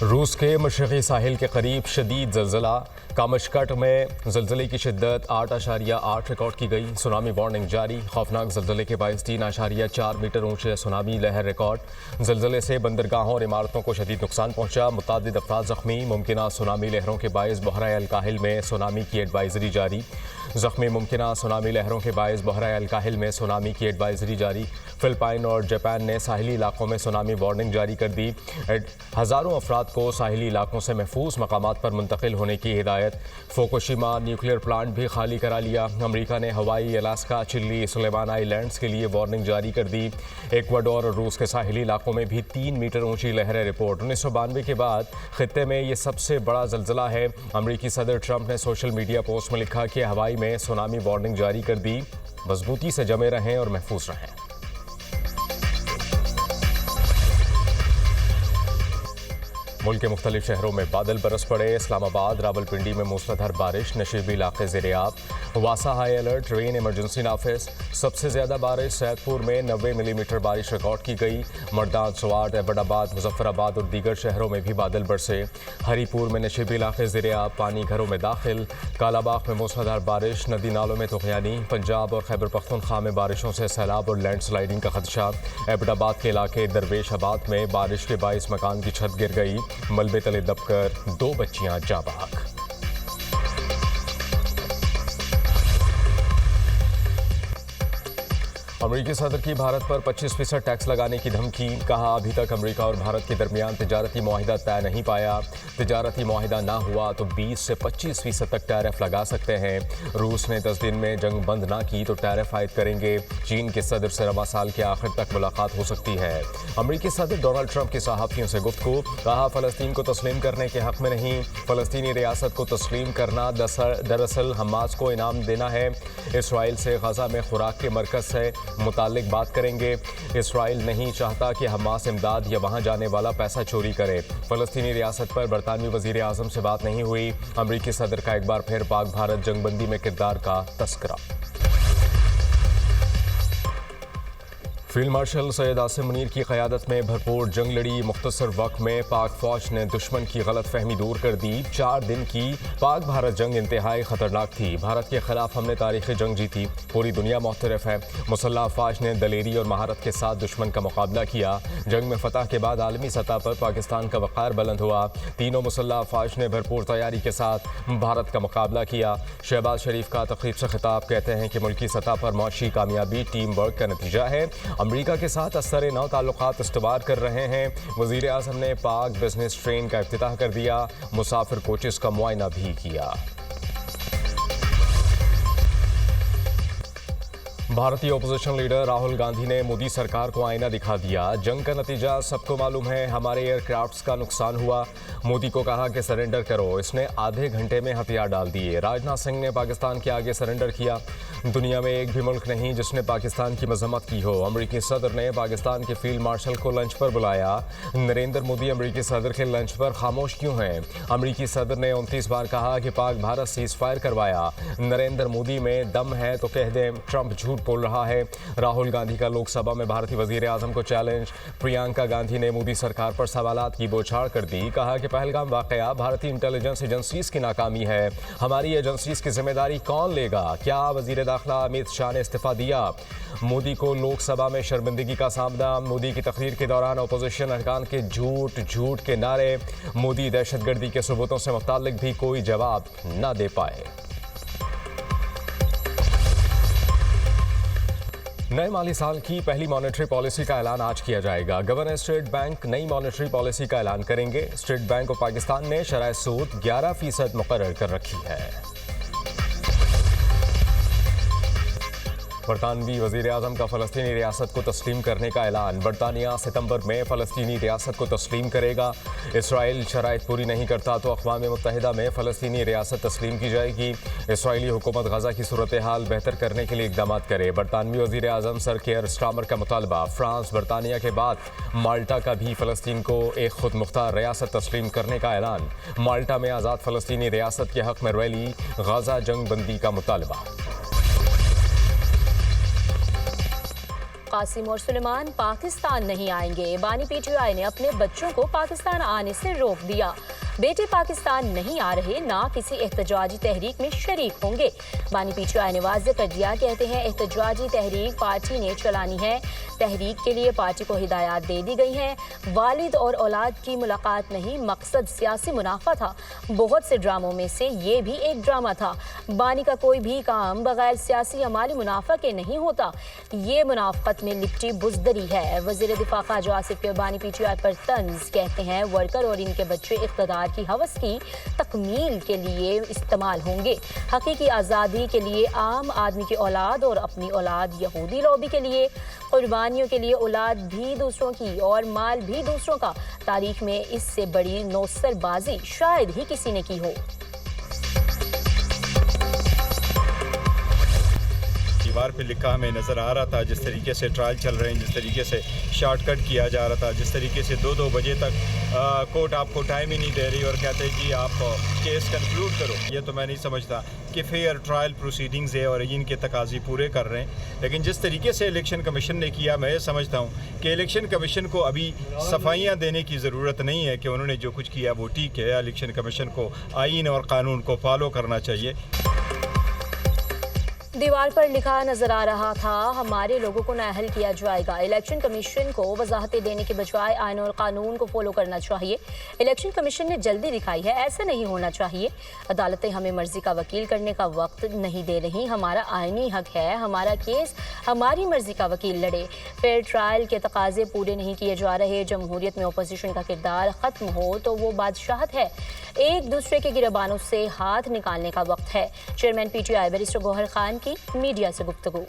रूस के मशरक़ी साहिल के करीब शदीद ज़लज़ला कामशकट में ज़लज़ले की शिद्दत 8.8 रिकॉर्ड की गई। सुनामी वार्निंग जारी। खौफनाक ज़लज़ले के बायस 3.4 मीटर ऊंचे सुनामी लहर रिकॉर्ड। ज़लज़ले से बंदरगाहों और इमारतों को शदीद नुकसान पहुंचा। मुतादिद अफराद ज़ख्मी। मुमकिना सुनामी लहरों के बायस बहरा अल काहिल में सुनामी की एडवाइजरी जारी। ज़ख्मी मुमकिना सुनामी लहरों के बायस बहरा अल काहिल में सुनामी की एडवाइजरी जारी। फिलिपाइन और जापान ने साहिली इलाकों में सुनामी वार्निंग जारी कर दी। हज़ारों अफराद को साहिली इलाकों से महफूज मकामात पर मुंतकिल होने की हिदायत। फुकुशिमा न्यूक्लियर प्लांट भी खाली करा लिया। अमरीका ने हवाई, अलास्का, चिली, सुलेमान आइलैंड्स के लिए वार्निंग जारी कर दी। इक्वाडोर और रूस के साहिली इलाकों में भी 3 मीटर ऊंची लहरें रिपोर्ट। 1992 के बाद खित्ते में ये सबसे बड़ा ज़लज़ला है। अमरीकी सदर ट्रंप ने सोशल मीडिया पोस्ट में लिखा कि हवाई में सुनामी वार्निंग जारी कर दी। मजबूती से जमे रहें और महफूज रहें। मुल्क के मुख्तलिफ शहरों में बादल बरस पड़े। इस्लामाबाद, रावलपिंडी में मूसलाधार बारिश, नशीबी इलाके ज़ेर-ए-आब। वासा हाई अलर्ट, रेन इमरजेंसी नाफिज। सबसे ज़्यादा बारिश सैदपुर में 90 मिलीमीटर बारिश रिकॉर्ड की गई। मर्दान, स्वाट, एबटाबाद, मुजफ्फराबाद और दीगर शहरों में भी बादल बरसे। हरीपुर में नशीबी इलाके ज़ेर-ए-आब, पानी घरों में दाखिल। कालाबाग में मूसलाधार बारिश, नदी नालों में तुग़यानी। पंजाब और खैबर पख्तूनख्वा में बारिशों से सैलाब और लैंड स्लाइडिंग का खदशा। एबटाबाद के इलाके दरवेशाबाद में बारिश के बायस मकान की छत गिर गई। मलबे तले दबकर 2 बच्चियां जाँ बहक। अमरीकी सदर की भारत पर 25% टैक्स लगाने की धमकी। कहा, अभी तक अमरीका और भारत के दरमियान तिजारती मुआहिदा तय नहीं पाया। तिजारती मुआहिदा ना हुआ तो 20 से 25% तक टैरिफ लगा सकते हैं। रूस ने 10 दिन में जंग बंद ना की तो टैरिफ आयद करेंगे। चीन के सदर से रवा साल के आखिर तक मुलाकात हो सकती है। अमरीकी सदर डोनाल्ड ट्रंप की सहाफ़ियों से गुफ्तगू। कहा, फ़लस्तीन को तस्लीम करने के हक़ में नहीं। फ़लस्तीनी रियासत को तस्लीम करना दरअसल हमास को इनाम देना है। इसराइल से गजा में खुराक के मरकज़ से मुतालिक बात करेंगे। इसराइल नहीं चाहता कि हमास इमदाद या वहां जाने वाला पैसा चोरी करे। फ़लस्तीनी रियासत पर बरतानवी वज़ीर आज़म से बात नहीं हुई। अमरीकी सदर का एक बार फिर पाक भारत जंगबंदी में किरदार का तस्करा। फील्ड मार्शल सैयद आसिम मुनीर की क़यादत में भरपूर जंग लड़ी। मुख्तसर वक्त में पाक फ़ौज ने दुश्मन की गलत फहमी दूर कर दी। 4 दिन की पाक भारत जंग इंतहाई ख़तरनाक थी। भारत के खिलाफ हमने तारीख़ी जंग जीती। पूरी दुनिया मुअत्तरफ़ है। मुसल्लह अफ़वाज ने दलेरी और महारत के साथ दुश्मन का मुकाबला किया। जंग में फ़तह के बाद आलमी सतह पर पाकिस्तान का वक़ार बुलंद हुआ। तीनों मुसल्लह अफ़वाज ने भरपूर तैयारी के साथ भारत का मुकाबला किया। शहबाज शरीफ का तक़रीब से खिताब, कहते हैं कि मुल्की सतह पर मौशी कामयाबी टीम वर्क का नतीजा है। अमरीका के साथ असर नौ ताल्लुकात इस्तवार कर रहे हैं। वज़ीर आज़म ने पाक बिजनेस ट्रेन का इफ्तिताह कर दिया। मुसाफिर कोचेस का मुआयना भी किया। भारतीय अपोजिशन लीडर राहुल गांधी ने मोदी सरकार को आईना दिखा दिया। जंग का नतीजा सबको मालूम है। हमारे एयरक्राफ्ट्स का नुकसान हुआ। मोदी को कहा कि सरेंडर करो। इसने आधे घंटे में हथियार डाल दिए। राजनाथ सिंह ने पाकिस्तान के आगे सरेंडर किया। दुनिया में एक भी मुल्क नहीं जिसने पाकिस्तान की मजम्मत की हो। अमरीकी सदर ने पाकिस्तान के फील्ड मार्शल को लंच पर बुलाया। नरेंद्र मोदी अमरीकी सदर के लंच पर खामोश क्यों हैं? अमरीकी सदर ने 29 बार कहा कि पाक भारत सीज फायर करवाया। नरेंद्र मोदी में दम है तो कह दें ट्रंप झूठ बोल रहा है। राहुल गांधी का लोकसभा में भारतीय वजीर आजम को चैलेंज। प्रियंका गांधी ने मोदी सरकार पर सवालात की बौछार कर दी। कहा कि पहलगाम वाकया भारतीय इंटेलिजेंस एजेंसीज की नाकामी है। हमारी एजेंसीज की जिम्मेदारी कौन लेगा? क्या वजीर दाखिला अमित शाह ने इस्तीफा दिया? मोदी को लोकसभा में शर्मिंदगी का सामना। मोदी की तकरीर के दौरान अपोजिशन अरकान के झूठ के नारे। मोदी दहशतगर्दी के सबूतों से मुताल्लिक भी कोई जवाब न दे पाए। नए माली साल की पहली मॉनेटरी पॉलिसी का ऐलान आज किया जाएगा। गवर्नर स्टेट बैंक नई मॉनेटरी पॉलिसी का ऐलान करेंगे। स्टेट बैंक ऑफ पाकिस्तान ने शरह सूद 11% मुकर्रर कर रखी है। बरतानवी वज़ीर आज़म का फ़लस्तीनी रियासत को तस्लीम करने का ऐलान। बरतानिया सितंबर में फ़लस्तीनी रियासत को तस्लीम करेगा। इसराइल शराइत पूरी नहीं करता तो अक़वाम मुत्तहिदा में फ़लस्तीनी रियासत तस्लीम की जाएगी। इसराइली हुकूमत गज़ा की सूरत हाल बेहतर करने के लिए इक़दाम करे। बरतानवी वज़ीर आज़म सर केयर स्टामर का मुतालबा। फ्रांस, बरतानिया के बाद माल्टा का भी फ़लस्तीन को एक खुद मुख्तार रियासत तस्लीम करने का ऐलान। माल्टा में आज़ाद फ़लस्तीनी रियासत के हक़ में रैली। गज़ा जंग बंदी का मुतालबा। कासिम और सुलेमान पाकिस्तान नहीं आएंगे। बानी पीटीआई ने अपने बच्चों को पाकिस्तान आने से रोक दिया। बेटे पाकिस्तान नहीं आ रहे, ना किसी एहतजाजी तहरीक में शरीक होंगे। बानी पीटीआई ने वाज़ेह कर दिया, कहते हैं एहतजाजी तहरीक पार्टी ने चलानी है। तहरीक के लिए पार्टी को हिदायत दे दी गई हैं। वालिद और औलाद की मुलाकात नहीं, मकसद सियासी मुनाफा था। बहुत से ड्रामों में से ये भी एक ड्रामा था। बानी का कोई भी काम बगैर सियासी अमाली मुनाफा के नहीं होता। ये मुनाफत में लिपटी बुजदरी है। वज़ीर दिफा ख्वाजा आसिफ के बानी पीटीआई पर तंज, कहते हैं वर्कर और इनके बच्चे इक़्तिदार की हवस की तकमील के लिए इस्तेमाल होंगे। हकीकी आज़ादी के लिए आम आदमी की औलाद और अपनी औलाद यहूदी लॉबी के लिए, कुर्बानियों के लिए औलाद भी दूसरों की और माल भी दूसरों का। तारीख में इससे बड़ी नौसरबाजी शायद ही किसी ने की हो। दीवार पे लिखा हमें नज़र आ रहा था, जिस तरीके से ट्रायल चल रहे हैं, जिस तरीके से शॉर्टकट किया जा रहा था, जिस तरीके से 2-2 बजे तक कोर्ट आपको टाइम ही नहीं दे रही और कहते हैं जी आप केस कंक्लूड करो। ये तो मैं नहीं समझता कि फेयर ट्रायल प्रोसीडिंग्स है और इनके तकाज़े पूरे कर रहे हैं। लेकिन जिस तरीके से इलेक्शन कमीशन ने किया, मैं ये समझता हूँ कि इलेक्शन कमीशन को अभी सफाइयाँ देने की ज़रूरत नहीं है कि उन्होंने जो कुछ किया वो ठीक है। इलेक्शन कमीशन को आईन और कानून को फॉलो करना चाहिए। दीवार पर लिखा नजर आ रहा था, हमारे लोगों को नाअहल किया जाएगा। इलेक्शन कमीशन को वजाहतें देने के बजाय आईन और कानून को फॉलो करना चाहिए। इलेक्शन कमीशन ने जल्दी दिखाई है, ऐसा नहीं होना चाहिए। अदालतें हमें मर्जी का वकील करने का वक्त नहीं दे रही। हमारा आईनी हक है, हमारा केस हमारी मर्जी का वकील लड़े। फेयर ट्रायल के तकाजे पूरे नहीं किए जा रहे। जमहूरियत में अपोजिशन का किरदार ख़त्म हो तो वो बादशाहत है। एक दूसरे के गिरबानों से हाथ निकालने का वक्त है। चेयरमैन पीटीआई बैरिस्टर गौहर खान की मीडिया से गुफ्तगू।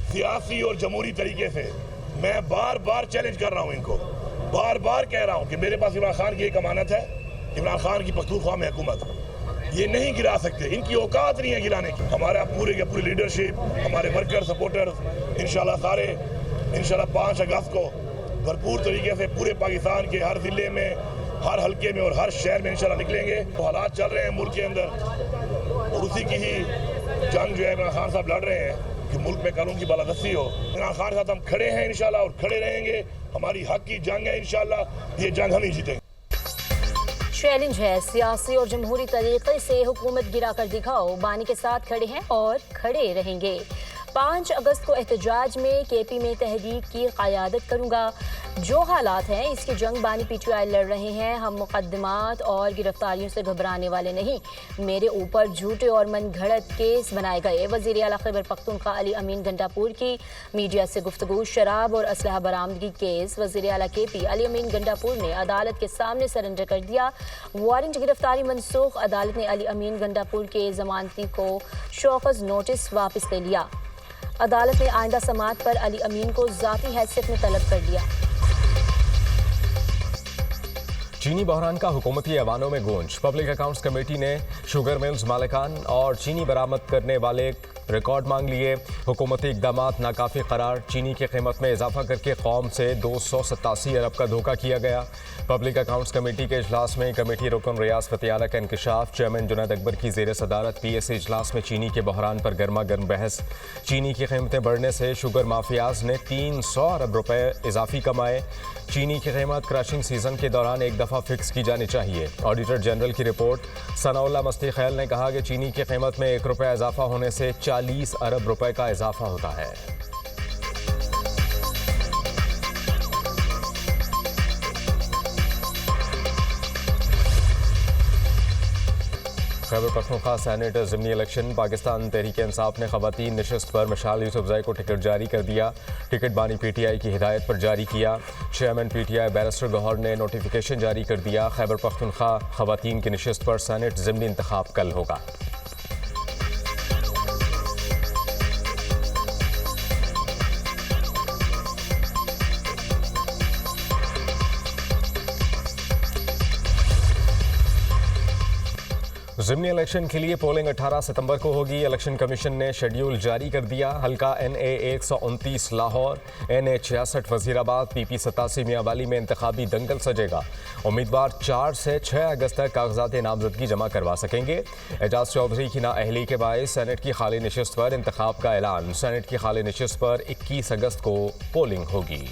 सियासी और जमहूरी तरीके से मैं बार बार चैलेंज कर रहा हूं इनको, बार बार कह रहा हूं कि मेरे पास इमरान खान की एक अमानत है, इमरान खान की पख्तूनख्वा में हुकूमत, ये नहीं गिरा सकते, इनकी औकात नहीं है गिराने की। हमारा पूरे के पूरी लीडरशिप, हमारे वर्कर सपोर्टर्स इंशाल्लाह सारे इंशाल्लाह 5 अगस्त को भरपूर तरीके से पूरे पाकिस्तान के हर जिले में, हर हल्के में और हर शहर में इंशाल्लाह निकलेंगे। तो हालात चल रहे हैं मुल्क के अंदर और उसी की ही जंग जो है इमरान खान साहब लड़ रहे हैं कि मुल्क में कानून की बालादस्ती हो। इमरान खान के साथ हम खड़े हैं इंशाल्लाह और खड़े रहेंगे। हमारी हक की जंग है इंशाल्लाह, ये जंग हम ही जीतेंगे। चैलेंज है, सियासी और जमहूरी तरीके से हुकूमत गिरा कर दिखाओ। बानी के साथ खड़े हैं और खड़े रहेंगे। 5 अगस्त को एहतजाज में केपी में तहरीक की क़यादत करूंगा। जो हालात हैं इसकी जंग बानी पीटीआई लड़ रहे हैं। हम मुकदमात और गिरफ्तारियों से घबराने वाले नहीं। मेरे ऊपर झूठे और मनगढ़ंत केस बनाए गए। वज़ीर आला खैबर पख्तूनख्वा अली अमीन गंडापुर की मीडिया से गुफ्तगू। शराब और असलहा बरामदगी केस, वज़ीर आला केपी अली अमीन गंडापुर ने अदालत के सामने सरेंडर कर दिया। वारंट गिरफ्तारी मनसूख। अदालत ने अली अमीन गंडापुर के जमानती को शोकस नोटिस वापस ले लिया। अदालत ने आइंदा समाअत पर अली अमीन को ज़ाती हैसियत में तलब कर दिया। चीनी बहरान का हुकूमती ऐवानों में गूंज। पब्लिक अकाउंट्स कमेटी ने शुगर मिल्स मालिकान और चीनी बरामद करने वाले रिकॉर्ड मांग लिए। हुकूमती इकदामात नाकाफी करार। चीनी की कीमत में इजाफा करके कौम से 287 अरब का धोखा किया गया। पब्लिक अकाउंट्स कमेटी के इजलास में कमेटी रुकन रियाज फतियाला का इंकशाफ। चेयरमैन जुनैद अकबर की ज़ेर सदारत PSA इजलास में चीनी के बहरान पर गर्मा गर्म बहस। चीनी की कीमतें बढ़ने से शुगर माफियाज ने 300 अरब रुपए इजाफी कमाए। चीनी की कीमत क्रशिंग सीजन के दौरान एक दफ़ा फिक्स की जानी चाहिए। ऑडिटर जनरल की रिपोर्ट। सनाउल्लाह मस्ती खैल ने कहा कि चीनी की कीमत में 1 रुपया इजाफा होने से 40 अरब रुपए का इजाफा होता है। खैबर पख्तूनख्वा सेनेट ज़िमनी इलेक्शन। पाकिस्तान तहरीक इंसाफ ने ख़वातीन नशस्त पर मशाल यूसुफज़ई को टिकट जारी कर दिया। टिकट बानी PTI की हिदायत पर जारी किया। चेयरमैन PTI बैरिस्टर गौहर ने नोटिफिकेशन जारी कर दिया। खैबर पख्तूनख्वा ख़वातीन की नशस्त पर सेनेट ज़िमनी इंतखाब कल होगा। ज़िमनी इलेक्शन के लिए पोलिंग 18 सितंबर को होगी। इलेक्शन कमीशन ने शेड्यूल जारी कर दिया। हल्का NA 129 Lahore, NA 66 Wazirabad, PP 87 Mianwali में इंतखाबी दंगल सजेगा। उम्मीदवार 4 से 6 अगस्त तक कागजात नामजदगी जमा करवा सकेंगे। एजाज चौधरी की नाअहली के बायस सेनेट की खाली नशिस्त पर इंतखाब का ऐलान। सेनेट की खाली नशिस्त पर 21 अगस्त को पोलिंग होगी।